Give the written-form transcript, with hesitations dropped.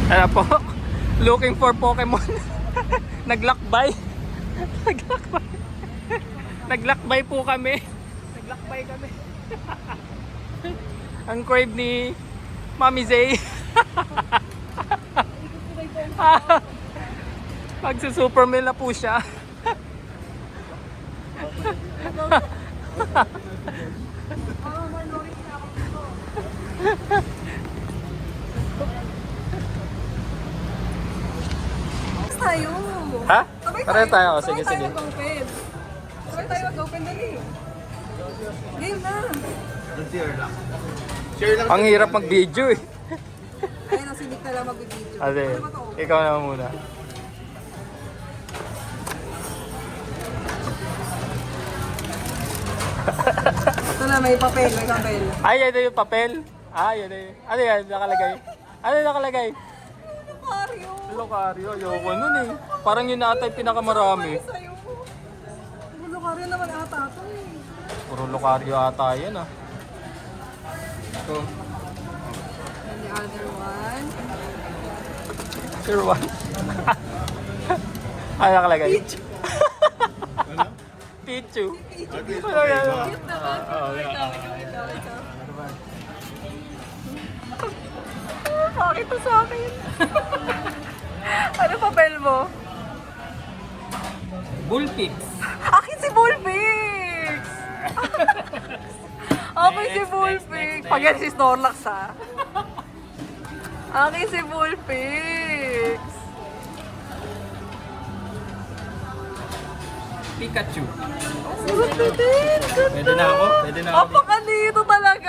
Ano po? Looking for Pokemon. Naglakbay. Naglakbay. Naglakbay po kami. Naglakbay kami. Ang crave ni Mami Zay. Magsusupermail na po siya. Tayo. Ha? Sabay Tara tayo. Sige, Sabay sige. tayo mag-open. Sabay tayo mag-open, dali. Game na. Ang hirap mag-video eh. Ayun, ang sinig na lang mag-video. Ate, Ano ba to? ikaw naman muna. Ito na, may papel, may papel. Ay, ito yung papel. Ay, ito yung... Ano yan? Nakalagay? Ano yung nakalagay? Mario. Locaryo. Ayoko nun eh. Parang yun ata yung pinakamarami. Ay, sa'yo. Lukaryo naman ata ito eh. Puro locaryo ata yan ah. Ito. And the other one. Sure one. Ay, nakalagay. Pichu. Pichu. Pichu. Ano yan? Cute naman. Wait lang, wait lang, wait lang. Bakit ito sa akin? Ano papel mo? Bullpix. Akin si Bullpix! Akin si Bullpix! Pag yan si Snorlax ha. Akin si Bullpix! Pikachu. Good na din! Ganda! Pwede na ako? Pwede na ako? Apaka dito talaga!